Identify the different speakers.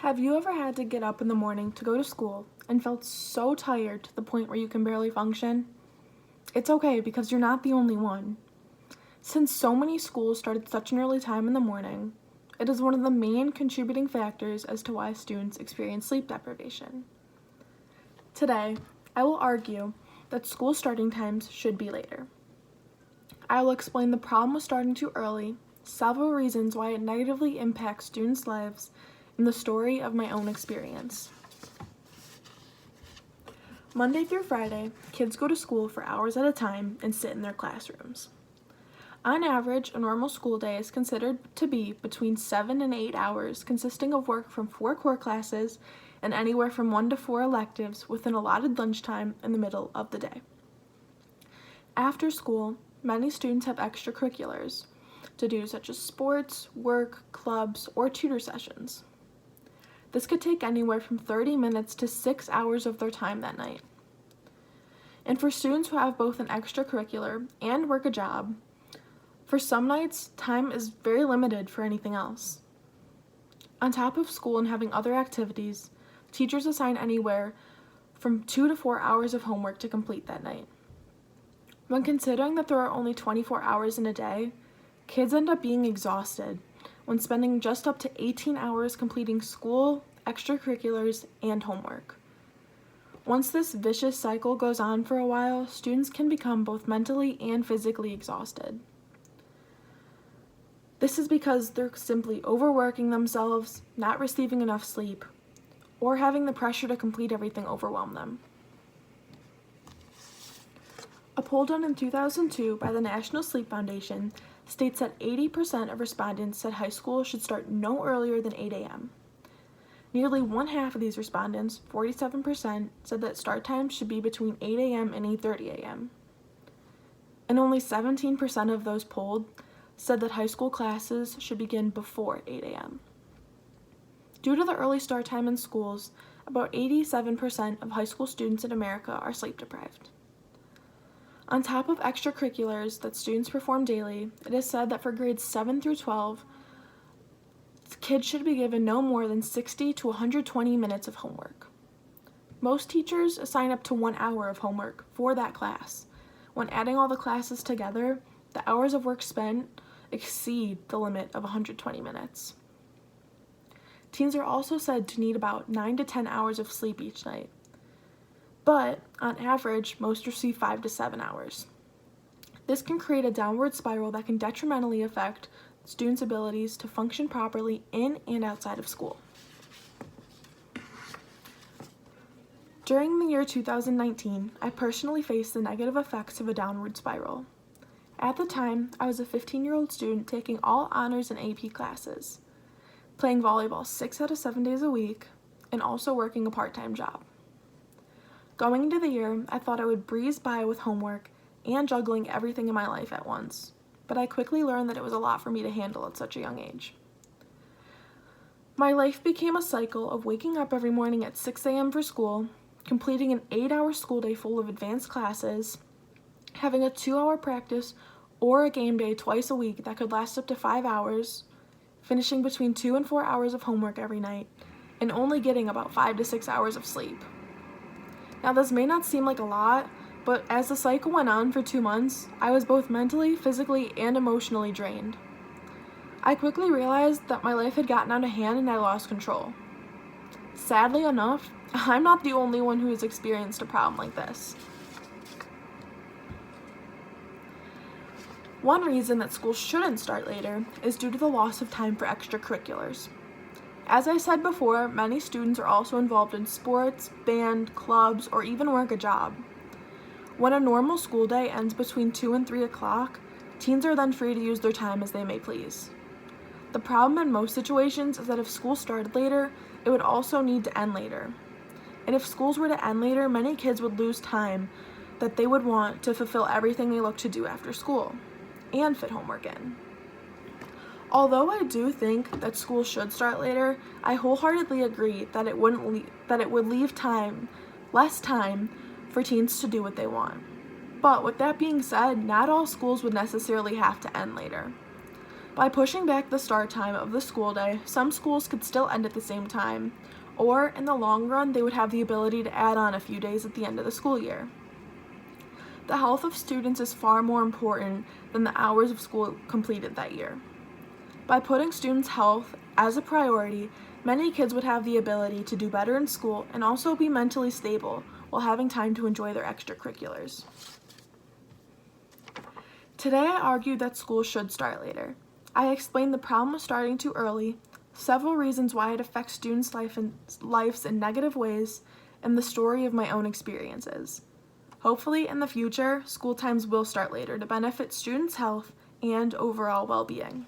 Speaker 1: Have you ever had to get up in the morning to go to school and felt so tired to the point where you can barely function? It's okay because you're not the only one. Since so many schools start at such an early time in the morning, it is one of the main contributing factors as to why students experience sleep deprivation. Today, I will argue that school starting times should be later. I will explain the problem with starting too early, several reasons why it negatively impacts students' lives, and the story of my own experience. Monday through Friday, kids go to school for hours at a time and sit in their classrooms. On average, a normal school day is considered to be between 7 and 8 hours, consisting of work from 4 core classes and anywhere from 1 to 4 electives with an allotted lunchtime in the middle of the day. After school, many students have extracurriculars to do, such as sports, work, clubs, or tutor sessions. This could take anywhere from 30 minutes to 6 hours of their time that night. And for students who have both an extracurricular and work a job, for some nights, time is very limited for anything else. On top of school and having other activities, teachers assign anywhere from 2 to 4 hours of homework to complete that night. When considering that there are only 24 hours in a day, kids end up being exhausted when spending just up to 18 hours completing school, extracurriculars, and homework. Once this vicious cycle goes on for a while, students can become both mentally and physically exhausted. This is because they're simply overworking themselves, not receiving enough sleep, or having the pressure to complete everything overwhelm them. A poll done in 2002 by the National Sleep Foundation states that 80% of respondents said high school should start no earlier than 8 a.m. Nearly one half of these respondents, 47%, said that start times should be between 8 a.m. and 8:30 a.m. And only 17% of those polled said that high school classes should begin before 8 a.m. Due to the early start time in schools, about 87% of high school students in America are sleep deprived. On top of extracurriculars that students perform daily, it is said that for grades 7 through 12, kids should be given no more than 60 to 120 minutes of homework. Most teachers assign up to 1 hour of homework for that class. When adding all the classes together, the hours of work spent exceed the limit of 120 minutes. Teens are also said to need about 9 to 10 hours of sleep each night. But, on average, most receive 5 to 7 hours. This can create a downward spiral that can detrimentally affect students' abilities to function properly in and outside of school. During the year 2019, I personally faced the negative effects of a downward spiral. At the time, I was a 15-year-old student taking all honors and AP classes, playing volleyball 6 out of 7 days a week, and also working a part-time job. Going into the year, I thought I would breeze by with homework and juggling everything in my life at once, but I quickly learned that it was a lot for me to handle at such a young age. My life became a cycle of waking up every morning at 6 a.m. for school, completing an 8-hour school day full of advanced classes, having a 2-hour practice or a game day twice a week that could last up to 5 hours, finishing between 2 and 4 hours of homework every night, and only getting about 5 to 6 hours of sleep. Now, this may not seem like a lot, but as the cycle went on for 2 months, I was both mentally, physically, and emotionally drained. I quickly realized that my life had gotten out of hand and I lost control. Sadly enough, I'm not the only one who has experienced a problem like this. One reason that school shouldn't start later is due to the loss of time for extracurriculars. As I said before, many students are also involved in sports, band, clubs, or even work a job. When a normal school day ends between 2 and 3 o'clock, teens are then free to use their time as they may please. The problem in most situations is that if school started later, it would also need to end later. And if schools were to end later, many kids would lose time that they would want to fulfill everything they look to do after school and fit homework in. Although I do think that school should start later, I wholeheartedly agree that it would leave less time for teens to do what they want. But with that being said, not all schools would necessarily have to end later. By pushing back the start time of the school day, some schools could still end at the same time, or in the long run, they would have the ability to add on a few days at the end of the school year. The health of students is far more important than the hours of school completed that year. By putting students' health as a priority, many kids would have the ability to do better in school and also be mentally stable while having time to enjoy their extracurriculars. Today I argued that school should start later. I explained the problem of starting too early, several reasons why it affects students' lives in negative ways, and the story of my own experiences. Hopefully, in the future, school times will start later to benefit students' health and overall well-being.